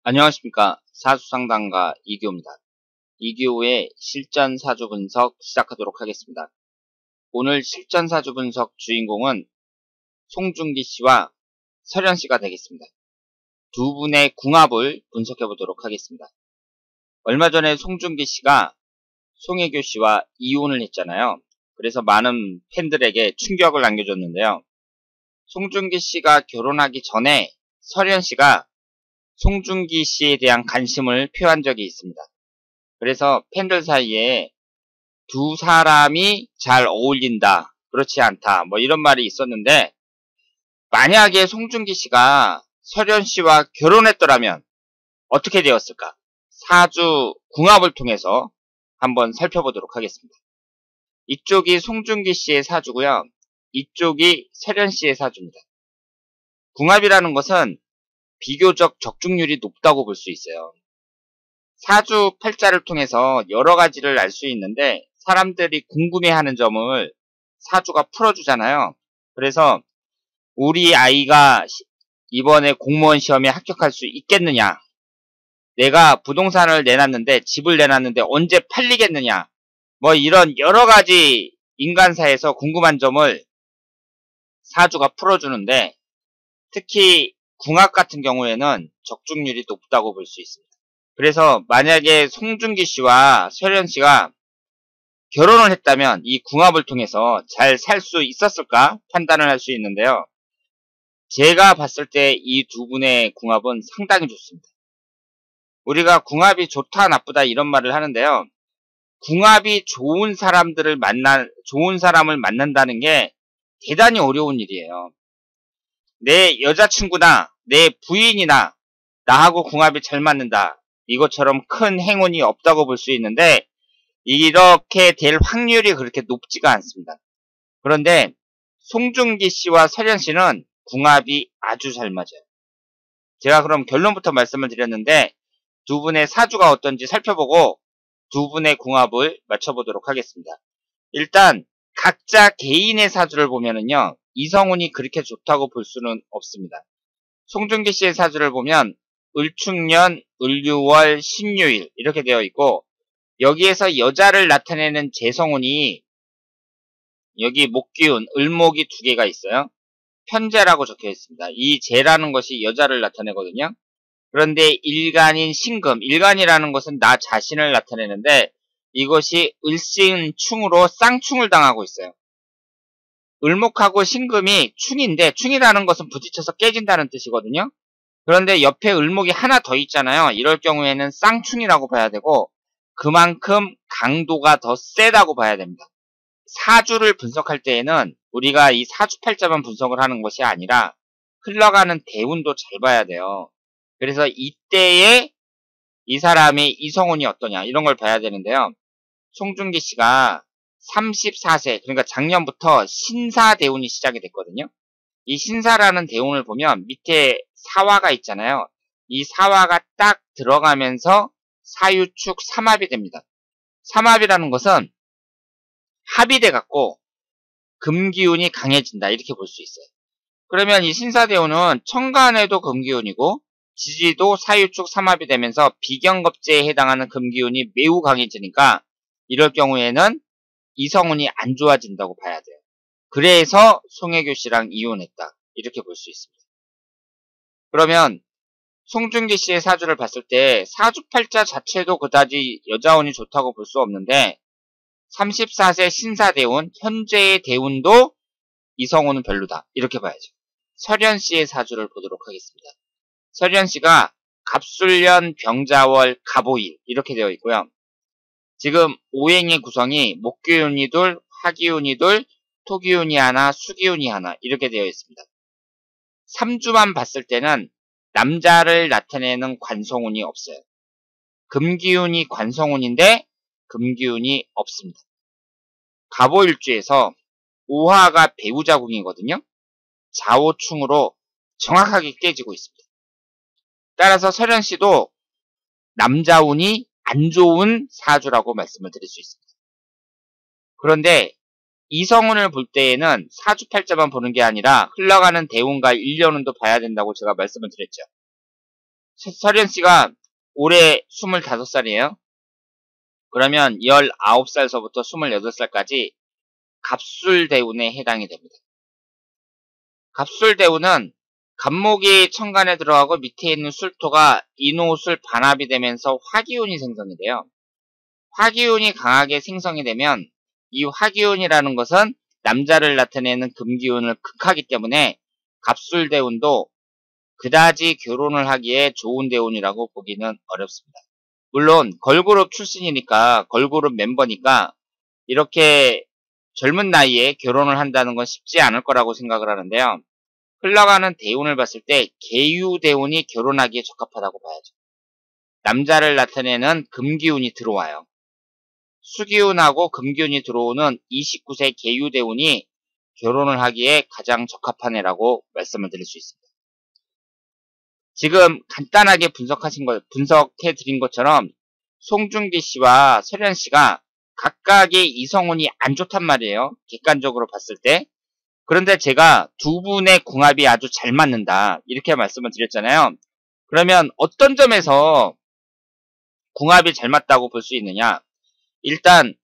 안녕하십니까. 사주상담가 이규호입니다. 이규호의 실전 사주 분석 시작하도록 하겠습니다. 오늘 실전 사주 분석 주인공은 송중기 씨와 설현 씨가 되겠습니다. 두 분의 궁합을 분석해 보도록 하겠습니다. 얼마 전에 송중기 씨가 송혜교 씨와 이혼을 했잖아요. 그래서 많은 팬들에게 충격을 남겨줬는데요. 송중기 씨가 결혼하기 전에 설현 씨가 송중기 씨에 대한 관심을 표한 적이 있습니다. 그래서 팬들 사이에 두 사람이 잘 어울린다, 그렇지 않다, 뭐 이런 말이 있었는데, 만약에 송중기 씨가 설현 씨와 결혼했더라면 어떻게 되었을까? 사주 궁합을 통해서 한번 살펴보도록 하겠습니다. 이쪽이 송중기 씨의 사주고요. 이쪽이 설현 씨의 사주입니다. 궁합이라는 것은 비교적 적중률이 높다고 볼 수 있어요. 사주 팔자를 통해서 여러 가지를 알 수 있는데 사람들이 궁금해하는 점을 사주가 풀어주잖아요. 그래서 우리 아이가 이번에 공무원 시험에 합격할 수 있겠느냐, 내가 부동산을 내놨는데 집을 내놨는데 언제 팔리겠느냐, 뭐 이런 여러 가지 인간사에서 궁금한 점을 사주가 풀어주는데, 특히 궁합 같은 경우에는 적중률이 높다고 볼 수 있습니다. 그래서 만약에 송중기 씨와 설현 씨가 결혼을 했다면 이 궁합을 통해서 잘 살 수 있었을까 판단을 할 수 있는데요. 제가 봤을 때 이 두 분의 궁합은 상당히 좋습니다. 우리가 궁합이 좋다 나쁘다 이런 말을 하는데요. 궁합이 좋은 사람을 만난다는 게 대단히 어려운 일이에요. 내 여자친구나 내 부인이나 나하고 궁합이 잘 맞는다, 이것처럼 큰 행운이 없다고 볼 수 있는데 이렇게 될 확률이 그렇게 높지가 않습니다. 그런데 송중기 씨와 설현 씨는 궁합이 아주 잘 맞아요. 제가 그럼 결론부터 말씀을 드렸는데 두 분의 사주가 어떤지 살펴보고 두 분의 궁합을 맞춰보도록 하겠습니다. 일단 각자 개인의 사주를 보면은요, 이성운이 그렇게 좋다고 볼 수는 없습니다. 송중기 씨의 사주를 보면 을축년, 을유월, 신유일 이렇게 되어 있고, 여기에서 여자를 나타내는 재성운이 여기 목기운, 을목이 두 개가 있어요. 편재라고 적혀 있습니다. 이 재라는 것이 여자를 나타내거든요. 그런데 일간인 신금, 일간이라는 것은 나 자신을 나타내는데 이것이 을신충으로 쌍충을 당하고 있어요. 을목하고 신금이 충인데, 충이라는 것은 부딪혀서 깨진다는 뜻이거든요. 그런데 옆에 을목이 하나 더 있잖아요. 이럴 경우에는 쌍충이라고 봐야 되고 그만큼 강도가 더 세다고 봐야 됩니다. 사주를 분석할 때에는 우리가 이 사주팔자만 분석을 하는 것이 아니라 흘러가는 대운도 잘 봐야 돼요. 그래서 이때에 이 사람의 이성운이 어떠냐 이런 걸 봐야 되는데요. 송중기 씨가 34세, 그러니까 작년부터 신사대운이 시작이 됐거든요. 이 신사라는 대운을 보면 밑에 사화가 있잖아요. 이 사화가 딱 들어가면서 사유축 삼합이 됩니다. 삼합이라는 것은 합이 돼갖고 금기운이 강해진다, 이렇게 볼 수 있어요. 그러면 이 신사대운은 천간에도 금기운이고 지지도 사유축 삼합이 되면서 비경겁제에 해당하는 금기운이 매우 강해지니까 이럴 경우에는 이성운이 안 좋아진다고 봐야 돼요. 그래서 송혜교 씨랑 이혼했다, 이렇게 볼 수 있습니다. 그러면 송중기 씨의 사주를 봤을 때 사주팔자 자체도 그다지 여자운이 좋다고 볼 수 없는데 34세 신사대운, 현재의 대운도 이성운은 별로다, 이렇게 봐야죠. 설현 씨의 사주를 보도록 하겠습니다. 설현 씨가 갑술년, 병자월, 갑오일 이렇게 되어 있고요. 지금 오행의 구성이 목기운이 둘, 화기운이 둘, 토기운이 하나, 수기운이 하나 이렇게 되어 있습니다. 3주만 봤을 때는 남자를 나타내는 관성운이 없어요. 금기운이 관성운인데 금기운이 없습니다. 갑오일주에서 오화가 배우자궁이거든요. 좌오충으로 정확하게 깨지고 있습니다. 따라서 설현 씨도 남자운이 안 좋은 사주라고 말씀을 드릴 수 있습니다. 그런데 이성운을 볼 때에는 사주팔자만 보는 게 아니라 흘러가는 대운과 일년운도 봐야 된다고 제가 말씀을 드렸죠. 설현 씨가 올해 25살이에요. 그러면 19살서부터 28살까지 갑술대운에 해당이 됩니다. 갑술대운은 갑목이 천간에 들어가고 밑에 있는 술토가 인호술 반합이 되면서 화기운이 생성이 돼요. 화기운이 강하게 생성이 되면 이 화기운이라는 것은 남자를 나타내는 금기운을 극하기 때문에 갑술대운도 그다지 결혼을 하기에 좋은 대운이라고 보기는 어렵습니다. 물론 걸그룹 출신이니까, 걸그룹 멤버니까 이렇게 젊은 나이에 결혼을 한다는 건 쉽지 않을 거라고 생각을 하는데요. 흘러가는 대운을 봤을 때 계유대운이 결혼하기에 적합하다고 봐야죠. 남자를 나타내는 금기운이 들어와요. 수기운하고 금기운이 들어오는 29세 계유대운이 결혼을 하기에 가장 적합한 해라고 말씀을 드릴 수 있습니다. 지금 간단하게 분석해 드린 것처럼 송중기 씨와 설현 씨가 각각의 이성운이 안 좋단 말이에요. 객관적으로 봤을 때. 그런데 제가 두 분의 궁합이 아주 잘 맞는다, 이렇게 말씀을 드렸잖아요. 그러면 어떤 점에서 궁합이 잘 맞다고 볼 수 있느냐? 일단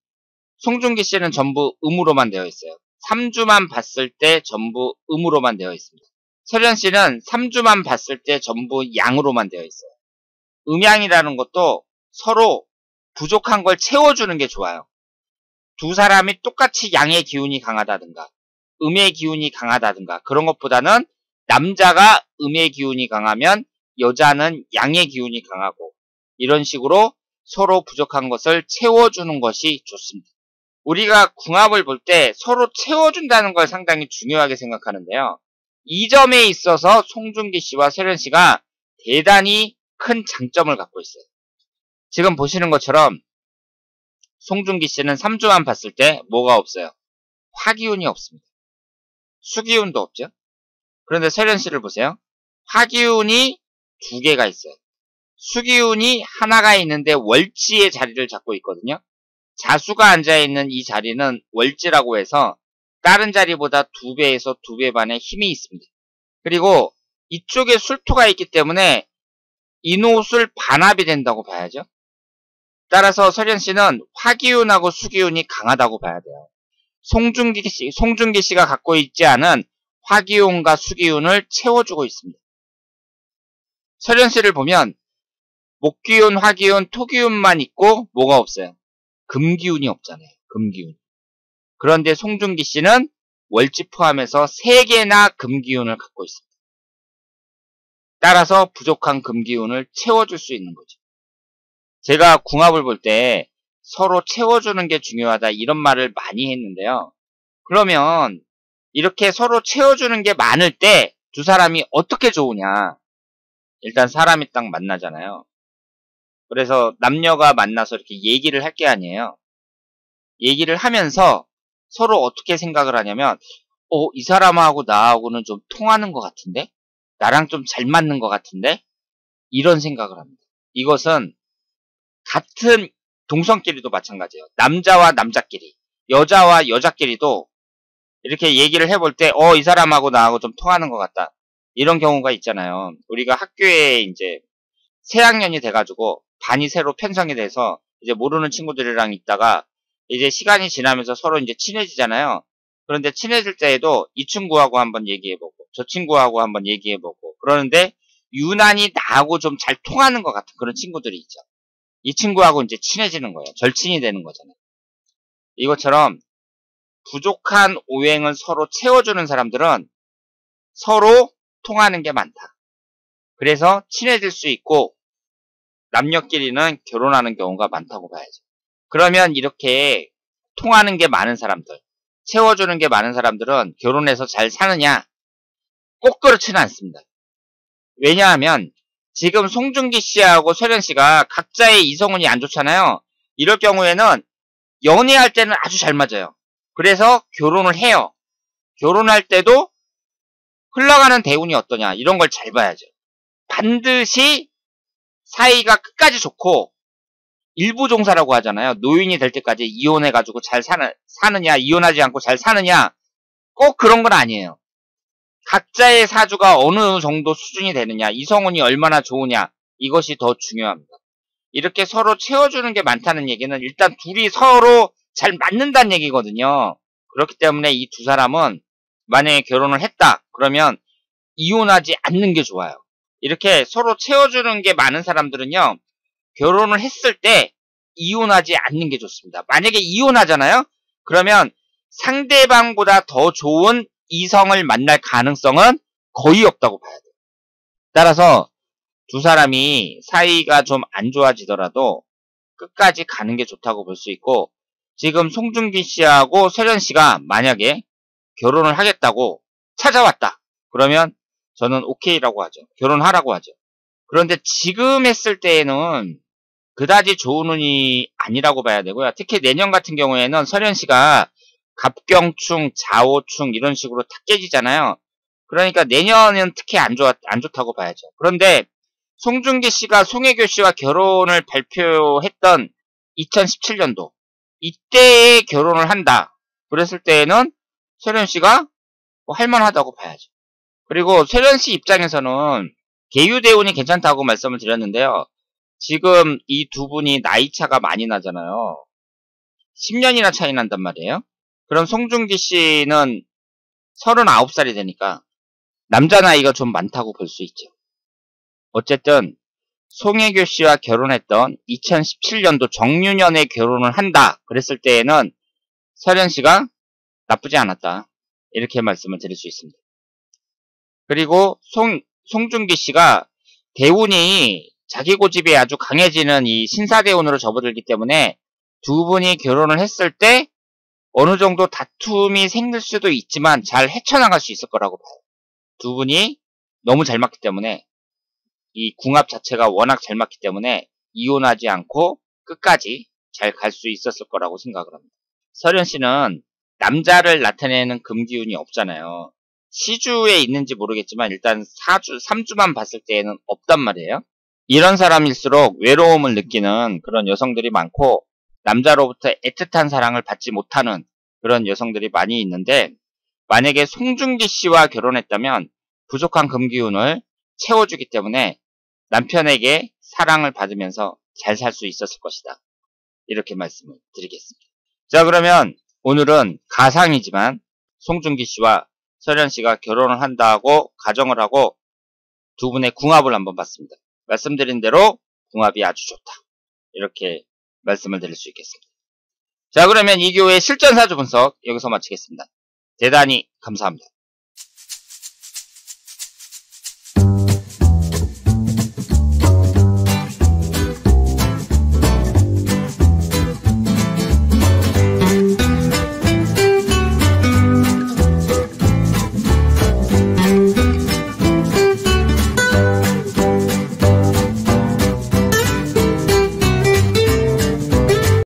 송중기 씨는 전부 음으로만 되어 있어요. 3주만 봤을 때 전부 음으로만 되어 있습니다. 설현 씨는 3주만 봤을 때 전부 양으로만 되어 있어요. 음양이라는 것도 서로 부족한 걸 채워주는 게 좋아요. 두 사람이 똑같이 양의 기운이 강하다든가 음의 기운이 강하다든가 그런 것보다는 남자가 음의 기운이 강하면 여자는 양의 기운이 강하고, 이런 식으로 서로 부족한 것을 채워주는 것이 좋습니다. 우리가 궁합을 볼 때 서로 채워준다는 걸 상당히 중요하게 생각하는데요. 이 점에 있어서 송중기 씨와 설현 씨가 대단히 큰 장점을 갖고 있어요. 지금 보시는 것처럼 송중기 씨는 3주만 봤을 때 뭐가 없어요? 화기운이 없습니다. 수기운도 없죠. 그런데 설현 씨를 보세요. 화기운이 2개가 있어요. 수기운이 하나가 있는데 월지의 자리를 잡고 있거든요. 자수가 앉아있는 이 자리는 월지라고 해서 다른 자리보다 2배에서 2배 반의 힘이 있습니다. 그리고 이쪽에 술토가 있기 때문에 인호술 반합이 된다고 봐야죠. 따라서 설현 씨는 화기운하고 수기운이 강하다고 봐야 돼요. 송중기 씨가 갖고 있지 않은 화기운과 수기운을 채워주고 있습니다. 설현 씨를 보면 목기운, 화기운, 토기운만 있고 뭐가 없어요? 금기운이 없잖아요. 금기운. 그런데 송중기 씨는 월지 포함해서 3개나 금기운을 갖고 있습니다. 따라서 부족한 금기운을 채워줄 수 있는 거죠. 제가 궁합을 볼 때 서로 채워주는 게 중요하다, 이런 말을 많이 했는데요. 그러면 이렇게 서로 채워주는 게 많을 때 두 사람이 어떻게 좋으냐? 일단 사람이 딱 만나잖아요. 그래서 남녀가 만나서 이렇게 얘기를 할 게 아니에요. 얘기를 하면서 서로 어떻게 생각을 하냐면, 이 사람하고 나하고는 좀 통하는 것 같은데? 나랑 좀 잘 맞는 것 같은데? 이런 생각을 합니다. 이것은 같은 동성끼리도 마찬가지예요. 남자와 남자끼리, 여자와 여자끼리도 이렇게 얘기를 해볼 때, 이 사람하고 나하고 좀 통하는 것 같다, 이런 경우가 있잖아요. 우리가 학교에 이제 새학년이 돼가지고 반이 새로 편성이 돼서 이제 모르는 친구들이랑 있다가 이제 시간이 지나면서 서로 이제 친해지잖아요. 그런데 친해질 때에도 이 친구하고 한번 얘기해보고 저 친구하고 한번 얘기해보고 그러는데 유난히 나하고 좀 잘 통하는 것 같은 그런 친구들이 있죠. 이 친구하고 이제 친해지는 거예요. 절친이 되는 거잖아요. 이것처럼 부족한 오행을 서로 채워주는 사람들은 서로 통하는 게 많다. 그래서 친해질 수 있고 남녀끼리는 결혼하는 경우가 많다고 봐야죠. 그러면 이렇게 통하는 게 많은 사람들, 채워주는 게 많은 사람들은 결혼해서 잘 사느냐? 꼭 그렇지는 않습니다. 왜냐하면 지금 송중기 씨하고 설현 씨가 각자의 이성운이 안 좋잖아요. 이럴 경우에는 연애할 때는 아주 잘 맞아요. 그래서 결혼을 해요. 결혼할 때도 흘러가는 대운이 어떠냐, 이런 걸 잘 봐야죠. 반드시 사이가 끝까지 좋고 일부종사라고 하잖아요. 노인이 될 때까지 이혼해가지고 잘 사느냐, 이혼하지 않고 잘 사느냐, 꼭 그런 건 아니에요. 각자의 사주가 어느 정도 수준이 되느냐, 이성운이 얼마나 좋으냐, 이것이 더 중요합니다. 이렇게 서로 채워주는 게 많다는 얘기는 일단 둘이 서로 잘 맞는다는 얘기거든요. 그렇기 때문에 이 두 사람은 만약에 결혼을 했다 그러면 이혼하지 않는 게 좋아요. 이렇게 서로 채워주는 게 많은 사람들은요, 결혼을 했을 때 이혼하지 않는 게 좋습니다. 만약에 이혼하잖아요? 그러면 상대방보다 더 좋은 이성을 만날 가능성은 거의 없다고 봐야 돼요. 따라서 두 사람이 사이가 좀 안 좋아지더라도 끝까지 가는 게 좋다고 볼 수 있고, 지금 송중기 씨하고 설현 씨가 만약에 결혼을 하겠다고 찾아왔다. 그러면 저는 오케이라고 하죠. 결혼하라고 하죠. 그런데 지금 했을 때에는 그다지 좋은 운이 아니라고 봐야 되고요. 특히 내년 같은 경우에는 설현 씨가 갑경충, 자오충 이런 식으로 탁 깨지잖아요. 그러니까 내년은 특히 안 좋다고 봐야죠. 그런데 송중기 씨가 송혜교 씨와 결혼을 발표했던 2017년도 이때에 결혼을 한다. 그랬을 때에는 설현 씨가 뭐 할만하다고 봐야죠. 그리고 설현 씨 입장에서는 계유대운이 괜찮다고 말씀을 드렸는데요. 지금 이 두 분이 나이 차가 많이 나잖아요. 10년이나 차이 난단 말이에요. 그럼 송중기 씨는 39살이 되니까 남자 나이가 좀 많다고 볼 수 있죠. 어쨌든 송혜교 씨와 결혼했던 2017년도 정유년에 결혼을 한다. 그랬을 때에는 설현 씨가 나쁘지 않았다. 이렇게 말씀을 드릴 수 있습니다. 그리고 송중기 씨가 대운이 자기 고집이 아주 강해지는 이 신사대운으로 접어들기 때문에 두 분이 결혼을 했을 때 어느 정도 다툼이 생길 수도 있지만 잘 헤쳐나갈 수 있을 거라고 봐요. 두 분이 너무 잘 맞기 때문에 이 궁합 자체가 워낙 잘 맞기 때문에 이혼하지 않고 끝까지 잘 갈 수 있었을 거라고 생각을 합니다. 설현 씨는 남자를 나타내는 금기운이 없잖아요. 시주에 있는지 모르겠지만 일단 3주만 봤을 때에는 없단 말이에요. 이런 사람일수록 외로움을 느끼는 그런 여성들이 많고 남자로부터 애틋한 사랑을 받지 못하는 그런 여성들이 많이 있는데, 만약에 송중기 씨와 결혼했다면 부족한 금기운을 채워주기 때문에 남편에게 사랑을 받으면서 잘 살 수 있었을 것이다. 이렇게 말씀을 드리겠습니다. 자, 그러면 오늘은 가상이지만 송중기 씨와 설현 씨가 결혼을 한다고 가정을 하고 두 분의 궁합을 한번 봤습니다. 말씀드린 대로 궁합이 아주 좋다. 이렇게 말씀을 드릴 수 있겠습니다. 자, 그러면 이 교의 실전사주 분석 여기서 마치겠습니다. 대단히 감사합니다.